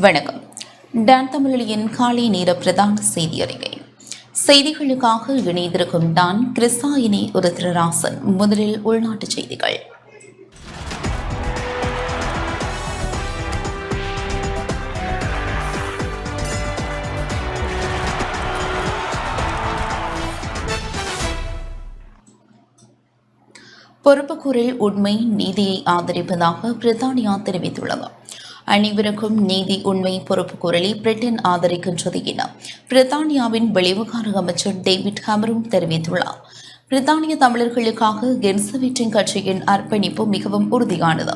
வணக்கம். டான் தமிழின் காலை நேர பிரதான செய்தி அறிக்கை. செய்திகளுக்காக இணைந்திருக்கும் டான் கிருஷ்ணாயினி உருத்திரராசன். முதலில் உள்நாட்டுச் செய்திகள். பொறுப்புக்கூறல் உண்மை நீதியை ஆதரிப்பதாக பிரித்தானியா தெரிவித்துள்ளது. அனைவருக்கும் நீதி உண்மை பொறுப்பு குரலை பிரிட்டன் ஆதரிக்கின்றது என பிரித்தானியாவின் வெளிவிவகார அமைச்சர் டேவிட் ஹமரும் தெரிவித்துள்ளார். பிரித்தானிய தமிழர்களுக்காக கென்சவேட்டிங் கட்சியின் அர்ப்பணிப்பு மிகவும் உறுதியானது,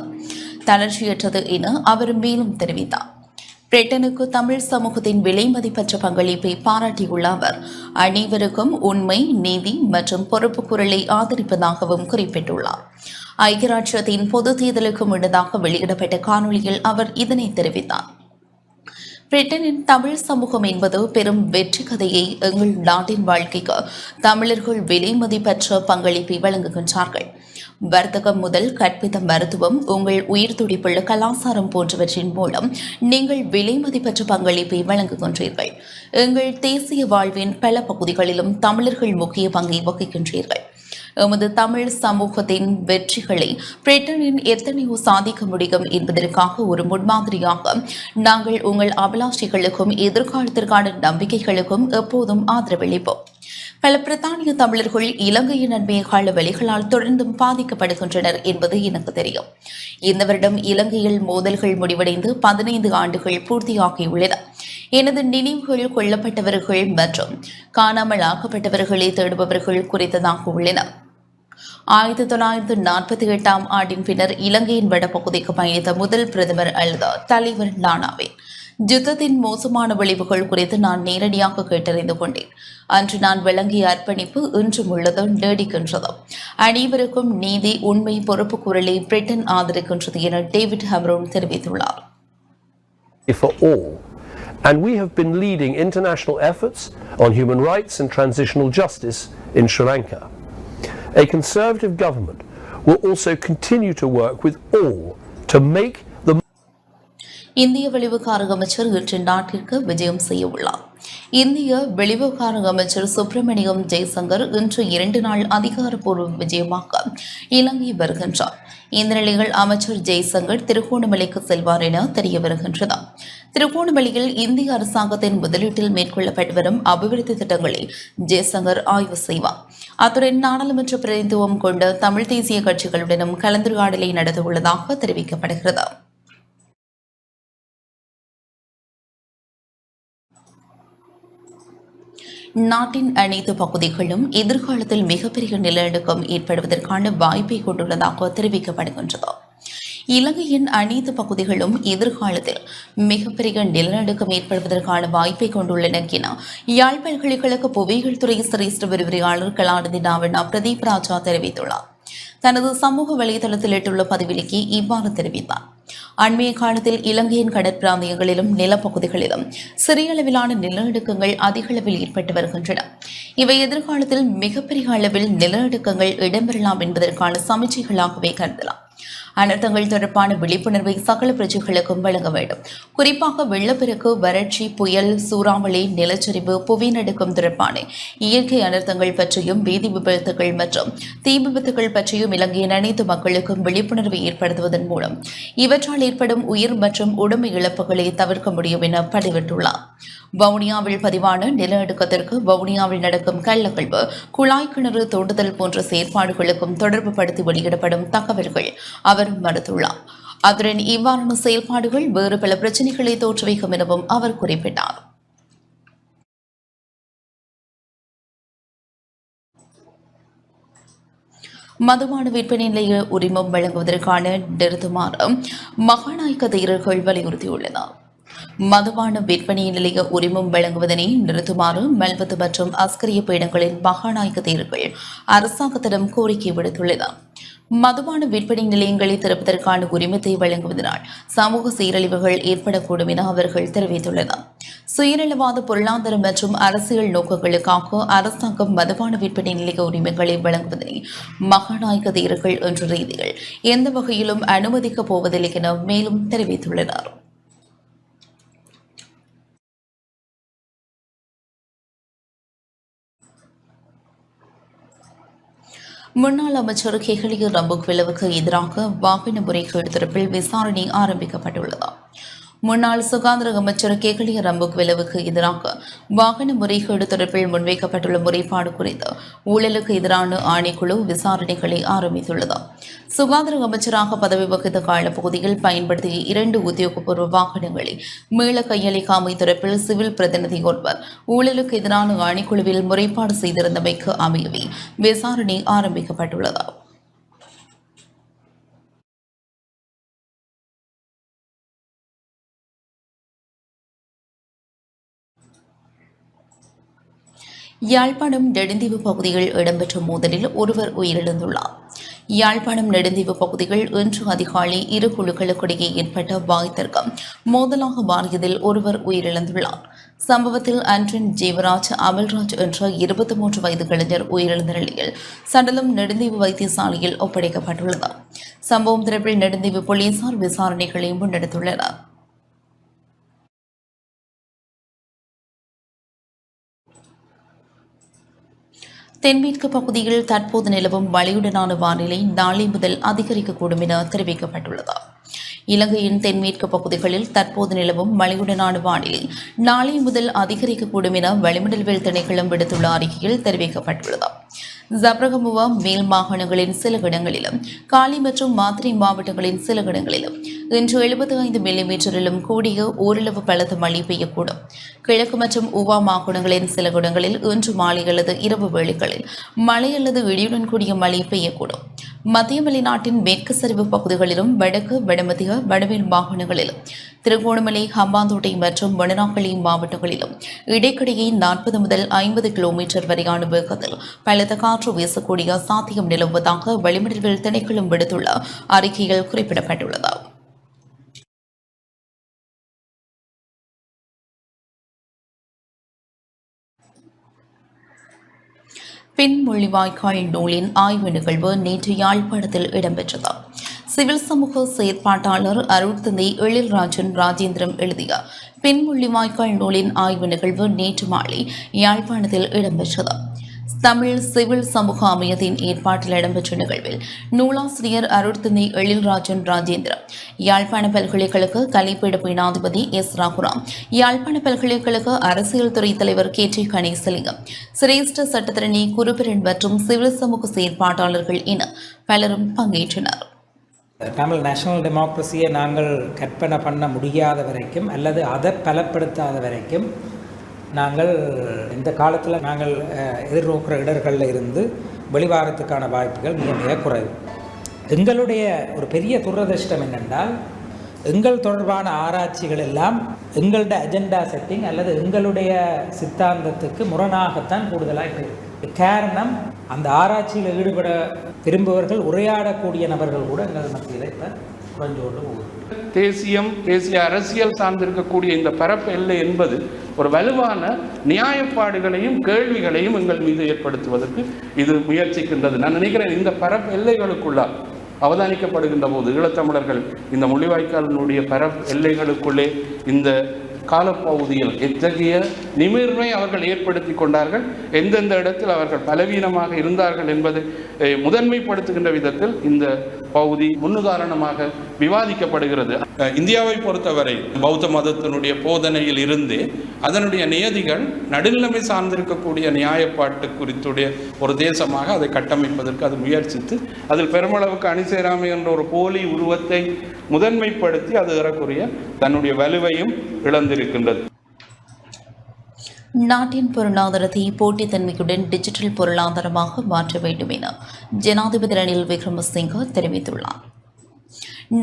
தளர்ச்சியற்றது என அவர் மேலும் தெரிவித்தார். பிரிட்டனுக்கு தமிழ் சமூகத்தின் விலை மதிப்பற்ற பங்களிப்பை பாராட்டியுள்ள அவர் அனைவருக்கும் உண்மை நீதி மற்றும் பொறுப்பு குரலை ஆதரிப்பதாகவும் குறிப்பிட்டுள்ளார். ஐக்கிய ராஜ்யத்தின் பொது தேர்தலுக்கு முன்னதாக வெளியிடப்பட்ட காணொலியில் அவர் இதனை தெரிவித்தார். பிரிட்டனின் தமிழ் சமூகம் என்பது பெரும் வெற்றி கதையை எங்கள் நாட்டின் வாழ்க்கைக்கு தமிழர்கள் விலை மதிப்பற்ற பங்களிப்பை வழங்குகின்றார்கள். வர்த்தகம் முதல் கற்பித்த மருத்துவம், உங்கள் உயிர் துடிப்புள்ள கலாச்சாரம் போன்றவற்றின் மூலம் நீங்கள் விலை மதிப்பற்ற பங்களிப்பை வழங்குகின்றீர்கள். எங்கள் தேசிய வாழ்வின் பல பகுதிகளிலும் தமிழர்கள் முக்கிய பங்கை வகிக்கின்றீர்கள். எமது தமிழ் சமூகத்தின் வெற்றிகளை பிரிட்டனின் எத்தனையோ சாதிக்க முடியும் என்பதற்காக ஒரு முன்மாதிரியாக நாங்கள் உங்கள் அபிலாஷைகளுக்கும் எதிர்காலத்திற்கான நம்பிக்கைகளுக்கும் எப்போதும் ஆதரவளிப்போம். பல பிரித்தானிய தமிழர்கள் இலங்கையின் நன்மையை கால வழிகளால் தொடர்ந்தும் பாதிக்கப்படுகின்றனர் என்பது எனக்கு தெரியும். இந்த வருடம் இலங்கையில் மோதல்கள் முடிவடைந்து 15 ஆண்டுகள் பூர்த்தியாகியுள்ளன. எனது நினைவுகள் கொல்லப்பட்டவர்கள் மற்றும் காணாமல் ஆக்கப்பட்டவர்களை தேடுபவர்கள் குறித்ததாக உள்ளன. 1948ஆம் ஆண்டின் பின்னர் இலங்கையின் வடபகுதிக்கு பயணித்த முதல் பிரதமர் அல்லது தலைவர் நானாவே. யுத்தத்தின் மோசமான விளைவுகள் குறித்து நான் நேரடியாக கேட்டறிந்து கொண்டேன். அன்று நான் வழங்கிய அர்ப்பணிப்பு இன்றும் உள்ளது, நீடிக்கின்றது. அனைவருக்கும் நீதி உண்மை பொறுப்பு குரலை பிரிட்டன் ஆதரிக்கின்றது என டேவிட் ஹமரோன் தெரிவித்துள்ளார். And we have been leading international efforts on human rights and transitional justice in Sri Lanka. A Conservative government will also continue to work with all to make the இந்திய வெளிவிவகார அமைச்சர் இன்று நாட்டிற்கு விஜயம் செய்ய உள்ளார். இந்திய வெளிவிவகார அமைச்சர் சுப்பிரமணியம் ஜெய்சங்கர் இன்று 2 நாள் அதிகாரப்பூர்வ விஜயமாக இலங்கை வருகின்றார். இந்த நிலையில் அமைச்சர் ஜெய்சங்கர் திருகோணமலைக்கு செல்வார் என தெரிய வருகின்றது. திருகோணமலையில் இந்திய அரசாங்கத்தின் முதலீட்டில் மேற்கொள்ளப்பட்டு வரும் அபிவிருத்தி திட்டங்களை ஜெய்சங்கர் ஆய்வு செய்வார். அத்துடன் நாடாளுமன்ற பிரதிநிதித்துவம் கொண்ட தமிழ் தேசிய கட்சிகளுடனும் கலந்துரையாடலை நடத்தவுள்ளதாக தெரிவிக்கப்படுகிறது. நாட்டின் அனைத்து பகுதிகளும் எதிர்காலத்தில் மிகப்பெரிய நிலநடுக்கம் ஏற்படுவதற்கான வாய்ப்பை கொண்டுள்ளதாக தெரிவிக்கப்படுகின்றது. இலங்கையின் அனைத்து பகுதிகளும் எதிர்காலத்தில் மிகப்பெரிய நிலநடுக்கம் ஏற்படுவதற்கான வாய்ப்பை கொண்டுள்ளன என யாழ் பல்கலைக்கழக புவியியல் துறை சிரேஷ்ட விரிவுரையாளர் கலாநிதி நாவண்ணா பிரதீப் ராஜா தெரிவித்துள்ளார். தனது சமூக வலைதளத்தில் இட்டுள்ள பதிவிலேயே இவ்வாறு தெரிவித்தார். அண்மைய காலத்தில் இலங்கையின் கடற்பிராந்தியங்களிலும் நிலப்பகுதிகளிலும் சிறிய அளவிலான நிலநடுக்கங்கள் அதிக அளவில் ஏற்பட்டு வருகின்றன. இவை எதிர்காலத்தில் மிகப்பெரிய அளவில் நிலநடுக்கங்கள் இடம்பெறலாம் என்பதற்கான சமிச்சைகளாகவே கருதலாம். அனர்த்தங்கள் தொடர்பான விழிப்புணர்வை சகல பிரஜைகளுக்கும் வழங்க வேண்டும். குறிப்பாக வெள்ளப்பெருக்கு, வறட்சி, புயல், சூறாவளி, நிலச்சரிவு, புவிநடுக்கம் தொடர்பான இயற்கை அனர்த்தங்கள் பற்றியும் வீதி விபத்துகள் மற்றும் தீ விபத்துகள் பற்றியும் இலங்கையின் அனைத்து மக்களுக்கும் விழிப்புணர்வை ஏற்படுத்துவதன் மூலம் இவற்றால் ஏற்படும் உயிர் மற்றும் உடைமை இழப்புகளை தவிர்க்க முடியும் என பதிவிட்டுள்ளார். வவுனியாவில் பதிவான நிலநடுக்கத்திற்கு வவுனியாவில் நடக்கும் கள்ளக்கல்வு, குழாய் கிணறு தோண்டுதல் போன்ற செயற்பாடுகளுக்கும் தொடர்பு படுத்தி வெளியிடப்படும் தகவல்கள் அவர் மறுத்துள்ளார். அதுடன் இவ்வாறான செயல்பாடுகள் வேறு பல பிரச்சினைகளை தோற்றுவிக்கும் எனவும் அவர் குறிப்பிட்டார். மதுபான விற்பனை நிலைய உரிமம் வழங்குவதற்கான நிறுத்துமாறு மகாநாயக்க தேரர்கள் வலியுறுத்தியுள்ளனர். மதுபான விற்பனை நிலைய உரிமம் வழங்குவதனை நிறுத்துமாறு மல்வத்து மற்றும் அஸ்கரிய பீடங்களின் மகாநாயக்க தேரர்கள் அரசாங்கத்திடம் கோரிக்கை விடுத்துள்ளனர். மதுபான விற்பனை நிலையங்களை திறப்பதற்கான உரிமத்தை வழங்குவதனால் சமூக சீரழிவுகள் ஏற்படக்கூடும் என அவர்கள் தெரிவித்துள்ளனர். சுயநலவாத பொருளாதார மற்றும் அரசியல் நோக்கங்களுக்காக அரசாங்கம் மதுபான விற்பனை நிலைய உரிமங்களை வழங்குவதனை மகாநாயக்க தேரர்கள் என்ற ரீதியில் எந்த வகையிலும் அனுமதிக்கப் போவதில்லை என மேலும் தெரிவித்துள்ளனர். முன்னாள் அமைச்சர் கெஹலிய ரம்புக்வெலவுக்கு எதிராக வாகன முறைகேடு தொடர்பில் விசாரணை ஆரம்பிக்கப்பட்டுள்ளது. முன்னாள் சுகாதார அமைச்சர் கெஹலிய ரம்புக்வெலவுக்கு எதிராக வாகன முறைகேடு தொடர்பில் முன்வைக்கப்பட்டுள்ள முறைப்பாடு குறித்து ஊழலுக்கு எதிரான ஆணைக்குழு விசாரணைகளை ஆரம்பித்துள்ளது. சுகாதார அமைச்சராக பதவி வகித்த காலப்பகுதியில் பயன்படுத்திய 2 உத்தியோகபூர்வ வாகனங்களை மீள கையளிக்காமை தொடர்பில் சிவில் பிரதிநிதி ஒருவர் ஊழலுக்கு எதிரான ஆணைக்குழுவில் முறைப்பாடு செய்திருந்தமைக்கு அமையவே விசாரணை ஆரம்பிக்கப்பட்டுள்ளது. யாழ்ப்பாணம் நெடுந்தீவு பகுதியில் இடம்பெற்ற மோதலில் ஒருவர் உயிரிழந்துள்ளார். யாழ்ப்பாணம் நெடுந்தீவு பகுதியில் இன்று அதிகாலை 2 குழுக்களுக்கிடையே ஏற்பட்ட வாய் தர்க்கம் மோதலாக மாறியதில் ஒருவர் உயிரிழந்துள்ளார். சம்பவத்தில் அன்றின் ஜீவராஜ் அமல்ராஜ் என்ற 23 வயது இளைஞர் உயிரிழந்த நிலையில் சடலம் நெடுந்தீவு வைத்தியசாலையில் ஒப்படைக்கப்பட்டுள்ளது. சம்பவம் தொடர்பில் நெடுந்தீவு போலீசார் விசாரணைகளை முன்னெடுத்துள்ளனர். தென்மேற்கு பகுதியில் தற்போது நிலவும் மழையுடனான வானிலை நாளை முதல் அதிகரிக்கக்கூடும் என தெரிவிக்கப்பட்டுள்ளது. இலங்கையின் தென்மேற்கு பகுதிகளில் தற்போது நிலவும் மழையுடனான வானிலை நாளை முதல் அதிகரிக்கக்கூடும் என வளிமண்டலவியல் திணைக்களம் விடுத்துள்ள அறிக்கையில் தெரிவிக்கப்பட்டுள்ளது. ஜப்ரகமுவா மேல் மாகாணங்களின் சில இடங்களிலும் காலி மற்றும் மாத்திரை மாவட்டங்களின் சில இடங்களிலும் இன்று 75 மில்லிமீட்டரிலும் கூடிய ஓரளவு பலத்த மழை பெய்யக்கூடும். கிழக்கு மற்றும் ஊவா மாகாணங்களின் சில இடங்களில் இன்று மாலை அல்லது இரவு வேளைகளில் மழை அல்லது இடியுடன் கூடிய மழை பெய்யக்கூடும். மத்திய மலைநாட்டின் மேற்கு சரிவு பகுதிகளிலும் வடக்கு வடமத்திய வடமேல் மாகாணங்களிலும் திருகோணமலை ஹம்பாந்தோட்டை மற்றும் வடநாகலி மாவட்டங்களிலும் இடைக்கிடையே 40 முதல் 50 கிலோமீட்டர் வரையான வேகத்தில் பலத்த காற்று வீசக்கூடிய சாத்தியம் நிலவுவதாக வளிமண்டலவியல் திணைக்களம் விடுத்துள்ள அறிக்கையில் குறிப்பிடப்பட்டுள்ளது. பின்மொழிவாய்க்கால் நூலின் ஆய்வு நிகழ்வு நேற்று யாழ்ப்பாணத்தில் இடம்பெற்றது. சிவில் சமூக செயற்பாட்டாளர் அருட்தந்தை எழில்ராஜன் ராஜேந்திரம் எழுதிய பின்மொழிவாய்க்கால் நூலின் ஆய்வு நிகழ்வு நேற்று மாலை யாழ்ப்பாணத்தில் இடம்பெற்றது. தமிழ் சிவில் சமூக அமையத்தின் ஏற்பாட்டில் இடம்பெற்ற நிகழ்வில் நூலாசிரியர் அருட்தந்தை எழில்ராஜன் ராஜேந்திரம், யாழ்ப்பாண பல்கலைக்கழக கலைப்பீட பீடாதிபதி எஸ் ராகுராம், யாழ்ப்பாண பல்கலைக்கழக அரசியல் துறை தலைவர் KT கணேசலிங்கம், சிரேஷ்ட சட்டத்தரணி குருபரன் மற்றும் சிவில் சமூக செயற்பாட்டாளர்கள் என பலரும் பங்கேற்றனர். தமிழ் நேஷனல் டெமோக்ரஸியை நாங்கள் கற்பனை பண்ண முடியாத வரைக்கும் அல்லது அதை பலப்படுத்தாத வரைக்கும் நாங்கள் இந்த காலத்தில் நாங்கள் எதிர்நோக்கிற இடர்களில் இருந்து வெளிவாரத்துக்கான வாய்ப்புகள் மிக மிக குறைவு. எங்களுடைய ஒரு பெரிய துரதிர்ஷ்டம் என்னென்றால் எங்கள் தொடர்பான ஆராய்ச்சிகள் எல்லாம் எங்களுடைய அஜெண்டா செட்டிங் அல்லது எங்களுடைய சித்தாந்தத்துக்கு முரணாகத்தான் கூடுதலாக இருக்குது. காரணம், அந்த ஆராய்ச்சியில் ஈடுபட விரும்புபவர்கள் உரையாடக்கூடிய நபர்கள் கூட எங்கள் மத்தியில் இப்போ குறைஞ்சோடு போகுது. தேசிய அரசியல் சார்ந்திருக்கக்கூடிய இந்த பரப்பு எல்லை என்பது ஒரு வலுவான நியாயப்பாடுகளையும் கேள்விகளையும் எங்கள் மீது ஏற்படுத்துவதற்கு இது முயற்சிக்கின்றது. நான் நினைக்கிறேன், இந்த பரப்பு எல்லைகளுக்குள்ளால் அவதானிக்கப்படுகின்ற போது ஈழத்தமிழர்கள் இந்த முள்ளிவாய்க்காலினுடைய பரப்பு எல்லைகளுக்குள்ளே இந்த காலப்பகுதியில் எத்தகைய நிமிர்வை அவர்கள் ஏற்படுத்தி கொண்டார்கள், எந்தெந்த இடத்தில் அவர்கள் பலவீனமாக இருந்தார்கள் என்பதை முதன்மைப்படுத்துகின்ற விதத்தில் இந்த பகுதி முன்னுதாரணமாக விவாதிக்கப்படுகிறது. இந்தியாவை பொறுத்தவரை பௌத்த மதத்தினுடைய போதனையில் இருந்து அதனுடைய நியதிகள் நடுநிலைமை சார்ந்திருக்கக்கூடிய நியாயப்பாட்டு குறித்துடைய ஒரு தேசமாக அதை கட்டமைப்பதற்கு அது முயற்சித்து அதில் பெருமளவுக்கு அணிசேராமை என்ற ஒரு போலி உருவத்தை முதன்மைப்படுத்தி அது ஏறக்குறைய தன்னுடைய வலுவையும் இழந்திருக்கின்றது. நாட்டின் பொருளாதாரத்தை போட்டித்தன்மையுடன் டிஜிட்டல் பொருளாதாரமாக மாற்ற வேண்டும் என ஜனாதிபதி ரணில் விக்ரமசிங்க தெரிவித்துள்ளார்.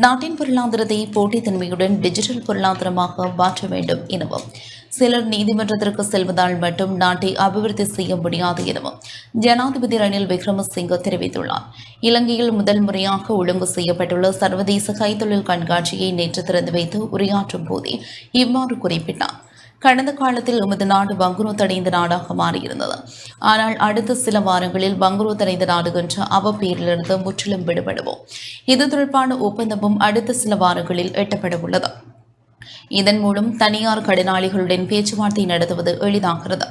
நாட்டின் பொருளாதாரத்தை போட்டித்தன்மையுடன் டிஜிட்டல் பொருளாதாரமாக மாற்ற வேண்டும் எனவும் சிலர் நீதிமன்றத்திற்கு செல்வதால் மட்டும் நாட்டை அபிவிருத்தி செய்ய முடியாது எனவும் ஜனாதிபதி ரணில் விக்ரமசிங்க தெரிவித்துள்ளார். இலங்கையில் முதல் முறையாக ஒழுங்கு செய்யப்பட்டுள்ள சர்வதேச கைத்தொழில் கண்காட்சியை நேற்று திறந்து வைத்து உரையாற்றும் போதே இவ்வாறு குறிப்பிட்டார். கடந்த காலத்தில் எமது நாடு வங்குரோத்தடைந்த நாடாக மாறியிருந்தது. ஆனால் அடுத்த சில வாரங்களில் வங்குரோத்தடைந்த நாடு என்ற அவப்பெயரிலிருந்து முற்றிலும் விடுபடுவோம். இது தொடர்பான ஒப்பந்தமும் அடுத்த சில வாரங்களில் எட்டப்பட உள்ளது. இதன் மூலம் தனியார் கடனாளிகளுடன் பேச்சுவார்த்தை நடத்துவது எளிதாகிறது.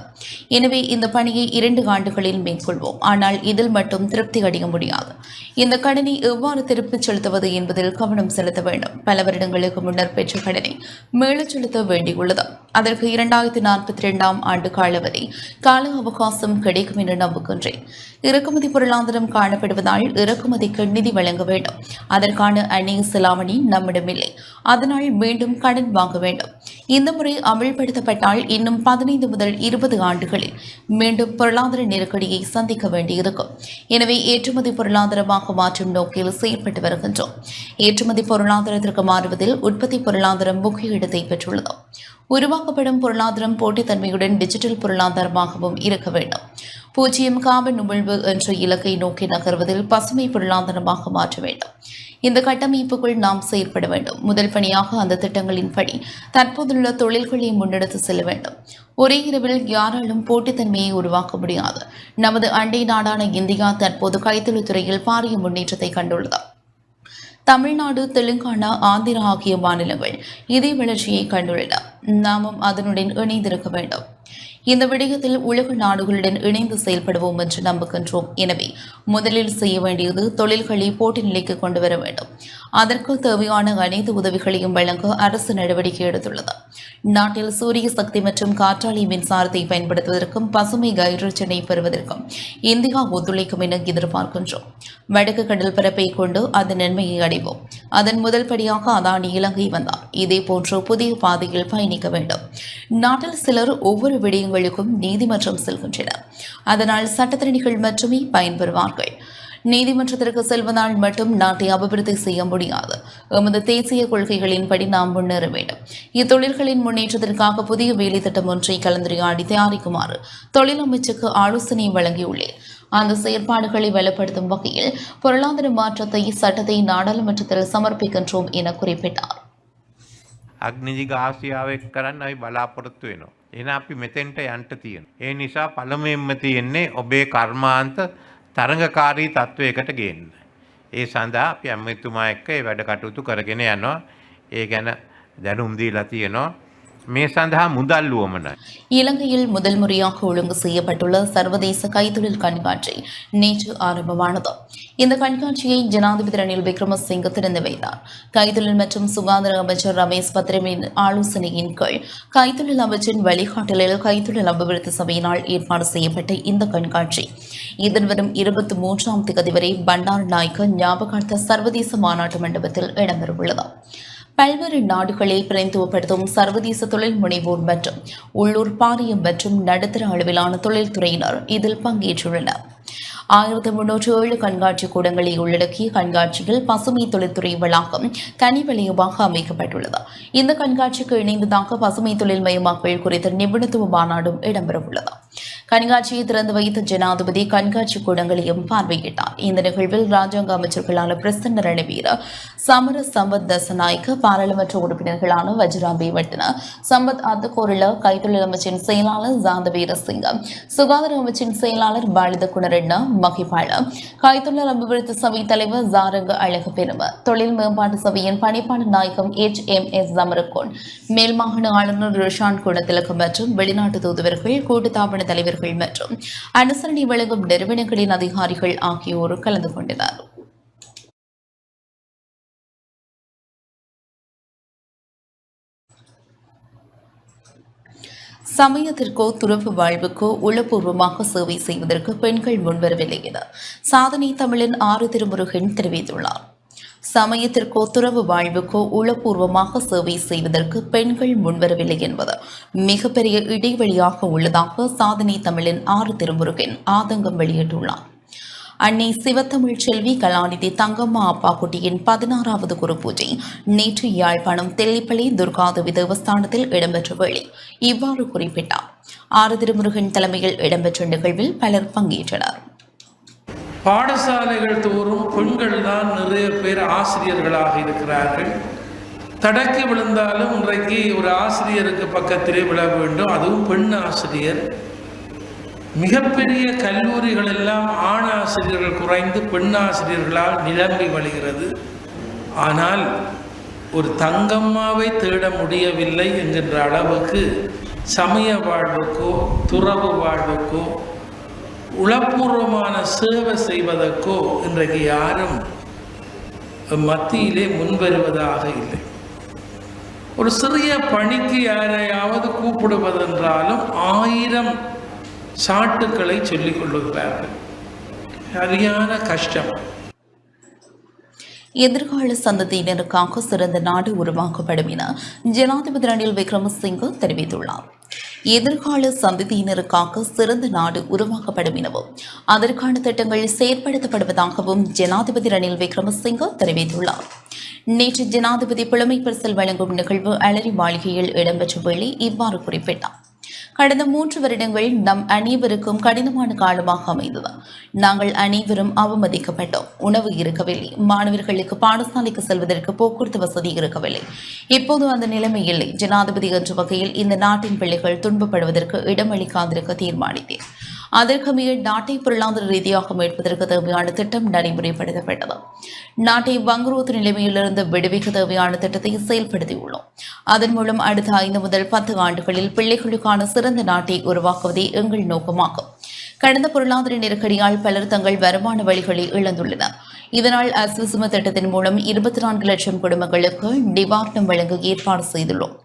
எனவே இந்த பணியை 2 ஆண்டுகளில் மேற்கொள்வோம். ஆனால் இதில் மட்டும் திருப்தி அடைய முடியாது. இந்த கடனை எவ்வாறு திருப்பிச் செலுத்துவது என்பதில் கவனம் செலுத்த வேண்டும். பல வருடங்களுக்கு முன்னர் பெற்ற கடனை மீளச் செலுத்த வேண்டியுள்ளது. அதற்கு 2042 ஆண்டு கால வரை கால அவகாசம் கிடைக்கும் என்று நம்புகின்றேன். இறக்குமதி பொருளாதாரம் காணப்படுவதால் இறக்குமதிக்கு நிதி வழங்க வேண்டும். அதற்கான அந்நிய செலாவணி நம்மிடமில்லை. அதனால் மீண்டும் கடன் வாங்க வேண்டும். இந்த முறை அமல்படுத்தப்பட்டால் இன்னும் 15 முதல் 20 ஆண்டுகளில் மீண்டும் பொருளாதார நெருக்கடியை சந்திக்க வேண்டியிருக்கும். எனவே ஏற்றுமதி பொருளாதாரமாக மாற்றும் நோக்கில் செயல்பட்டு வருகின்றோம். ஏற்றுமதி பொருளாதாரத்திற்கு மாறுவதில் உற்பத்தி பொருளாதாரம் முக்கிய இடத்தை பெற்றுள்ளது. உருவாக்கப்படும் பொருளாதாரம் போட்டித்தன்மையுடன் டிஜிட்டல் பொருளாதாரமாகவும் இருக்க வேண்டும். 0 கார்பன் உமிழ்வு என்ற இலக்கை நோக்கி நகர்வதில் பசுமை பொருளாதாரமாக மாற்ற வேண்டும். இந்த கட்டமைப்புக்குள் நாம் செயல்பட வேண்டும். முதல் பணியாக அந்த திட்டங்களின்படி தற்போதுள்ள தொழில்களை முன்னெடுத்து செல்ல வேண்டும். ஒரே இரவில் யாராலும் போட்டித்தன்மையை உருவாக்க முடியாது. நமது அண்டை நாடான இந்தியா தற்போது கைத்தொழில் துறையில் பாரிய முன்னேற்றத்தை கண்டுள்ளது. தமிழ்நாடு, தெலுங்கானா, ஆந்திரா ஆகிய மாநிலங்கள் இதே வளர்ச்சியை கண்டுள்ளன. நாமும் அதனுடன் இணைந்திருக்க வேண்டும். இந்த விடயத்தில் உலக நாடுகளுடன் இணைந்து செயல்படுவோம் என்று நம்புகின்றோம். எனவே முதலில் செய்ய வேண்டியது தொழில்களை போட்டி நிலைக்கு கொண்டு வர வேண்டும். அதற்கு தேவையான அனைத்து உதவிகளையும் வழங்க அரசு நடவடிக்கை எடுத்துள்ளது. நாட்டில் சூரிய சக்தி மற்றும் காற்றாலை மின்சாரத்தை பயன்படுத்துவதற்கும் பசுமை ஹைட்ரஜனை பெறுவதற்கும் இந்தியா ஒத்துழைக்கும் என எதிர்பார்க்கின்றோம். வடக்கு கடல் பரப்பை கொண்டு அதன் நன்மையை அடைவோம். அதன் முதல் படியாக அதானி இலங்கை வந்தார். இதேபோன்று புதிய பாதையில் பயணிக்க வேண்டும். நாட்டில் சிலர் ஒவ்வொரு விடயங்களுக்கும் நீதிமன்றம் செல்கின்றனர். அதனால் சட்டத்திறனிகள் மட்டுமே பயன்பெறுவார்கள். நீதிமன்றத்திற்கு செல்வதால் மட்டும் நாட்டை அபிவிருத்தி செய்ய முடியாது. எமது தேசிய கொள்கைகளின்படி நாம் முன்னேற வேண்டும். இத்தொழில்களின் முன்னேற்றத்திற்காக புதிய வேலை திட்டம் ஒன்றை கலந்துரையாடி தயாரிக்குமாறு தொழில் அமைச்சுக்கு ஆலோசனை வழங்கியுள்ளேன். அந்த செயற்பாடுகளை வலுப்படுத்தும் வகையில் பொருளாதார மாற்றத்தை சட்டத்தை நாடாளுமன்றத்தில் சமர்ப்பிக்கின்றோம் என குறிப்பிட்டார். අග්නිජික ආසියාවක් කරන්න අපි බලාපොරොත්තු වෙනවා. එහෙනම් අපි මෙතෙන්ට යන්න තියෙනවා. ඒ නිසා පළමුවෙන්ම තියෙන්නේ ඔබේ කර්මාන්ත තරඟකාරී තත්වයකට ගේන්න. ඒ සඳහා අපි අම්මතුමා එක්ක ඒ වැඩ කටයුතු කරගෙන යනවා. ඒ ගැන දැනුම් දීලා තියෙනවා. මේ සඳහා මුදල් උවමනයි. இலங்கையில் முதல் முறையாக ஒழுங்கு செய்யப்பட்டுள்ள சர்வதேச கைத்தொழில் கண்காட்சி நேற்று ஆரம்பமானது. இந்த கண்காட்சியை ஜனாதிபதி ரணில் விக்ரமசிங்க திறந்து வைத்தார். கைத்தொழில் மற்றும் சுகாதார அமைச்சர் ரமேஷ் பத்ரவின் ஆலோசனையின் கீழ் கைத்தொழில் அமைச்சின் வழிகாட்டலில் கைத்தொழில் அபிவிருத்தி சபையினால் ஏற்பாடு செய்யப்பட்ட இந்த கண்காட்சி எதிர்வரும் 23ஆம் தேதி வரை பண்டார் நாயக்க ஞாபகார்த்த சர்வதேச மாநாட்டு மண்டபத்தில் இடம்பெறவுள்ளது. பல்வேறு நாடுகளை பிரதிநிதித்துவப்படுத்தும் சர்வதேச தொழில் முனைவோர் மற்றும் உள்ளூர் பாரிய மற்றும் நடுத்தர அளவிலான தொழில்துறையினர் இதில் பங்கேற்றுள்ளனர். 1307 கண்காட்சி கூடங்களை உள்ளடக்கிய கண்காட்சியில் பசுமை தொழில்துறை வளாகம் தனி வலயமாக அமைக்கப்பட்டுள்ளது. இந்த கண்காட்சிக்கு இணைந்ததாக பசுமை தொழில் மயமாக்கல் குறித்த நிபுணத்துவ மாநாடும் இடம்பெறவுள்ளது. கண்காட்சியை திறந்து வைத்த ஜனாதிபதி கண்காட்சி கூடங்களையும் பார்வையிட்டார். இந்த நிகழ்வில் ராஜாங்க அமைச்சர்களான பிரசன்ன ரணவீர, சமர சம்பத் தசநாயக்க, பாராளுமன்ற உறுப்பினர்களான வஜ்ராபே வட்டன, சம்பத் அத்தகோரில, கைத்தொழில் அமைச்சின் செயலாளர் ஜாந்தவீர சிங்கம், சுகாதார அமைச்சின் செயலாளர் பாலித குணரட்ன மகிபால, கைத்தொழில் அபிவிருத்தி சபை தலைவர் ஜாரங்க அழகு பெரும, தொழில் மேம்பாட்டு சபையின் பணிப்பாளர் நாயகம் HMS சமரகோன், மேல் மாகாண ஆளுநர் ரிஷான் குணத்திலகம் மற்றும் வெளிநாட்டு தூதுவர்கள், கூட்டுத்தாபன தலைவர்கள் மற்றும் அனுசரணை வழங்கும் நிறுவனங்களின் அதிகாரிகள் ஆகியோர் கலந்து கொண்டனர். சமயத்திற்கோ துறவு வாழ்வுக்கோ உளப்பூர்வமாக சேவை செய்வதற்கு பெண்கள் முன்வரவில்லை என சாதனை தமிழின் ஆறு திருமுருகன் தெரிவித்துள்ளார். சமயத்திற்கோ துறவு வாழ்வுக்கோ உளப்பூர்வமாக சேவை செய்வதற்கு பெண்கள் முன்வரவில்லை என்பது மிகப்பெரிய இடைவெளியாக உள்ளதாக சாதனை தமிழின் ஆறு திருமுருகன் ஆதங்கம் வெளியிட்டுள்ளார். அன்னை சிவத்தமிழ் செல்வி கலாநிதி தங்கம்மா அப்பாக்குட்டியின் 16வது குரு பூஜை நேற்று யாழ்ப்பாணம் தெல்லிப்பள்ளி துர்காதேவி தேவஸ்தானத்தில் இடம்பெற்ற வேளை இவ்வாறு குறிப்பிட்டார். ஆறு திருமுருகன் தலைமையில் இடம்பெற்ற நிகழ்வில் பலர் பங்கேற்றனர். பாடசாலைகள் தோறும் பெண்கள் தான் நிறைய பேர் ஆசிரியர்களாக இருக்கிறார்கள். தடக்கி விழுந்தாலும் இன்றைக்கு ஒரு ஆசிரியருக்கு பக்கத்திலே விழ வேண்டும், அதுவும் பெண் ஆசிரியர். மிகப்பெரிய கல்லூரிகள் எல்லாம் ஆண் ஆசிரியர்கள் குறைந்து பெண் ஆசிரியர்களால் நிரம்பி வழிகிறது. ஆனால் ஒரு தங்கம்மாவை தேட முடியவில்லை என்கின்ற அளவுக்கு சமய வாழ்வுக்கோ துறவு வாழ்வுக்கோ உளப்பூர்வமான சேவை செய்வதற்கோ இன்றைக்கு யாரும் மத்தியிலே முன்வருவதாக இல்லை. ஒரு சிறிய பணிக்கு யாரையாவது கூப்பிடுவதென்றாலும் 1000 சாட்டுக்களை சொல்லிக் கொள்ளுகிறார்கள். சரியான கஷ்டம். எதிர்கால சந்ததியினருக்காக சிறந்த நாடு உருவாக்கப்படும் என ஜனாதிபதி ரணில் விக்ரமசிங்கே தெரிவித்துள்ளார். எதிர்கால சந்ததியினருக்காக சிறந்த நாடு உருவாக்கப்படும் எனவும் அதற்கான திட்டங்கள் செயற்படுத்தப்படுவதாகவும் ஜனாதிபதி ரணில் விக்ரமசிங்கே தெரிவித்துள்ளார். நேற்று ஜனாதிபதி புலமை பரிசில் வழங்கும் நிகழ்வு அலரி மாளிகையில் இடம்பெற்ற வேளை இவ்வாறு குறிப்பிட்டார். கடந்த 3 வருடங்கள் நம் அனைவருக்கும் கடினமான காலமாக அமைந்தது. நாங்கள் அனைவரும் அவமதிக்கப்பட்டோம். உணவு இருக்கவில்லை. மாணவர்களுக்கு பாடசாலைக்கு செல்வதற்கு போக்குவரத்து வசதி இருக்கவில்லை. இப்போது அந்த நிலைமை இல்லை. ஜனாதிபதி என்ற வகையில் இந்த நாட்டின் பிள்ளைகள் துன்பப்படுவதற்கு இடமளிக்காதிருக்க தீர்மானித்தேன். அதற்கு மேல் நாட்டை பொருளாதார ரீதியாக மீட்பதற்கு தேவையான திட்டம் நடைமுறைப்படுத்தப்பட்டது. நாட்டை வங்குரோத்து நிலைமையிலிருந்து விடுவிக்க தேவையான திட்டத்தை செயல்படுத்தியுள்ளோம். அதன் மூலம் அடுத்த 5 முதல் 10 ஆண்டுகளில் பிள்ளைகளுக்கான சிறந்த நாட்டை உருவாக்குவதே எங்கள் நோக்கமாகும். கடந்த பொருளாதார நெருக்கடியால் பலர் தங்கள் வருமான வழிகளை இழந்துள்ளனர். இதனால் அஸ்விசும திட்டத்தின் மூலம் 24 லட்சம் குடும்பங்களுக்கு நிவாரணம் வழங்க ஏற்பாடு செய்துள்ளோம்.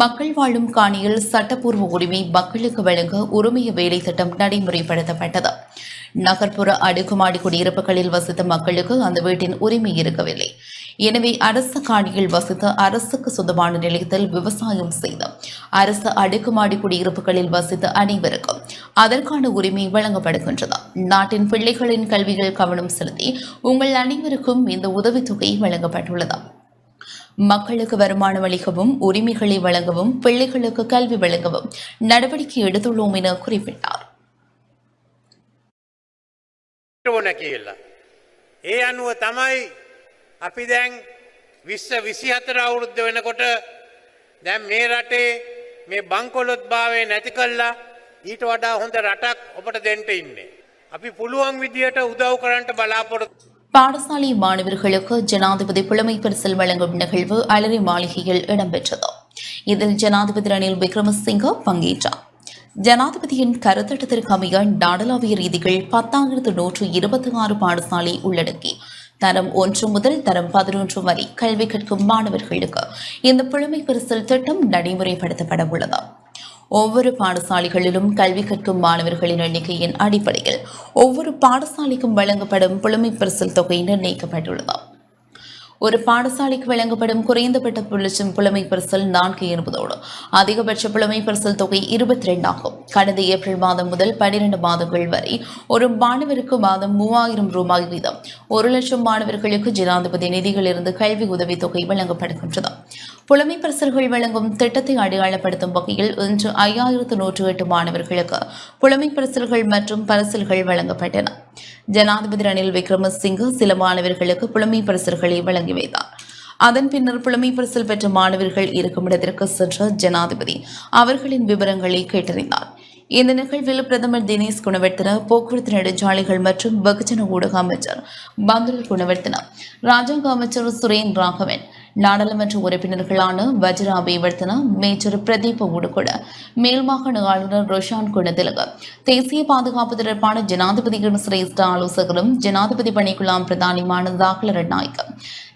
மக்கள் வாழும் காணியில் சட்டப்பூர்வ உரிமை மக்களுக்கு வழங்க உரிமைய வேலை திட்டம் நடைமுறைப்படுத்தப்பட்டது. நகர்ப்புற அடுக்குமாடி குடியிருப்புகளில் வசித்த மக்களுக்கு அந்த வீட்டின் உரிமை இருக்கவில்லை. எனவே அரசு காணியில் வசித்த அரசுக்கு சொந்தமான நிலையத்தில் விவசாயம் செய்த அரசு அடுக்குமாடி குடியிருப்புகளில் வசித்த அனைவருக்கும் அதற்கான உரிமை வழங்கப்படுகின்றது. நாட்டின் பிள்ளைகளின் கல்வியில் கவனம் செலுத்தி உங்கள் அனைவருக்கும் இந்த உதவித்தொகை வழங்கப்பட்டுள்ளது. மக்களுக்கு வருமானம் அளிக்கவும் உரிமைகளை வழங்கவும் பிள்ளைகளுக்கு கல்வி வழங்கவும் நடவடிக்கை எடுத்துள்ளோம் என குறிப்பிட்டார். ඒ අනුව තමයි අපි දැන් 2024 අවුරුද්ද වෙනකොට දැන් මේ රටේ මේ බංකොලොත් භාවය නැති කළා ඊට වඩා හොඳ රටක් ඔබට දෙන්න ඉන්නේ. අපි පුළුවන් විදියට උදව් කරන්න බලාපොරොත්තු. பாடசாலை மாணவர்களுக்கு ஜனாதிபதி புலமை பரிசில் வழங்கும் நிகழ்வு அலரி மாளிகையில் இடம்பெற்றது. இதில் ஜனாதிபதி ரணில் விக்ரமசிங்கே பங்கேற்றார். ஜனாதிபதியின் கருத்தட்டத்திற்கு அமைய நாடளாவிய ரீதிகள் 10,126 பாடசாலை உள்ளடக்கி தரம் 1 முதல் தரம் 11 வரை கல்வி கற்கும் மாணவர்களுக்கு இந்த புலமை பரிசில் திட்டம் நடைமுறைப்படுத்தப்பட உள்ளது. ஒவ்வொரு பாடசாலைகளிலும் கல்வி கற்கும் மாணவர்களின் எண்ணிக்கையின் அடிப்படையில் ஒவ்வொரு பாடசாலைக்கும் வழங்கப்படும் புலமை பரிசில் தொகை நிர்ணயிக்கப்பட்டுள்ளது. ஒரு பாடசாலைக்கு வழங்கப்படும் குறைந்தபட்ச புலமை பரிசில் 4 என்பதோடு அதிகபட்ச புலமை பரிசில் தொகை 22 ஆகும். கடந்த ஏப்ரல் மாதம் முதல் 12 மாதங்கள் வரை ஒரு மாணவருக்கு மாதம் 3000 ரூபாய் வீதம் 1 லட்சம் மாணவர்களுக்கு ஜனாதிபதி நிதியிலிருந்து கல்வி உதவித் தொகை வழங்கப்படுகின்றது. புலமை பரிசில்கள் வழங்கும் திட்டத்தை அடையாளப்படுத்தும் வகையில் இன்று 5108 மாணவர்களுக்கு புலமை பரிசில்கள் மற்றும் பரிசில்கள் வழங்கப்பட்டன. ஜனாதிபதி ரணில் விக்ரமசிங்கே சில மாணவர்களுக்கு புலமை பரிசில்களை வழங்கி வைத்தார். அதன் பின்னர் புலமை பரிசில் பெற்ற மாணவர்கள் இருக்கும் இடத்திற்கு சென்ற ஜனாதிபதி அவர்களின் விவரங்களை கேட்டறிந்தார். இந்த நிகழ்வில் பிரதமர் தினேஷ் குணவர்த்தன, போக்குவரத்து நெடுஞ்சாலைகள் மற்றும் வெகுஜன ஊடக அமைச்சர் பந்துல குணவர்த்தன, ராஜாங்க அமைச்சர் சுரேன் ராகவன், நாடாளுமன்ற உறுப்பினர்களான வஜ்ரா அபேவர்த்தன, மேஜர் பிரதீப உடுகுட, மேல் மாகாண ஆளுநர் ரோஷான் குணதிலக, தேசிய பாதுகாப்பு தொடர்பான ஜனாதிபதியின் சிரேஷ்ட ஆலோசகரும் ஜனாதிபதி பணிக்குழாம் பிரதானிமான தாக்கல ரட்நாயக்க,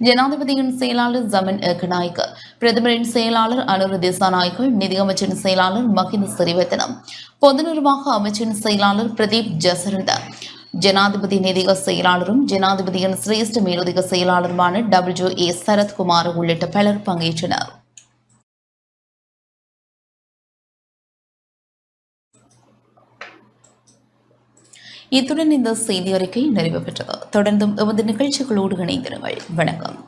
ஜனாதிபதியின் செயலாளர் ஜமன் ஏகநாயக்க, பிரதமரின் செயலாளர் அனுர திசாநாயக்க, நிதியமைச்சின் செயலாளர் மகிந்த சிறிவர்த்தனம், பொது நிர்வாக அமைச்சின் செயலாளர் பிரதீப் ஜசரண்ட, ஜனாதிபதி நிதிய செயலாளரும் ஜனாதிபதியின் சிரேஷ்ட மேலதிக செயலாளருமான WA சரத்குமார் உள்ளிட்ட பலர் பங்கேற்றனர். இத்துடன் இந்த செய்தி அறிக்கை நிறைவு பெற்றது. தொடர்ந்தும் எமது நிகழ்ச்சிகளோடு இணைந்திருங்கள். வணக்கம்.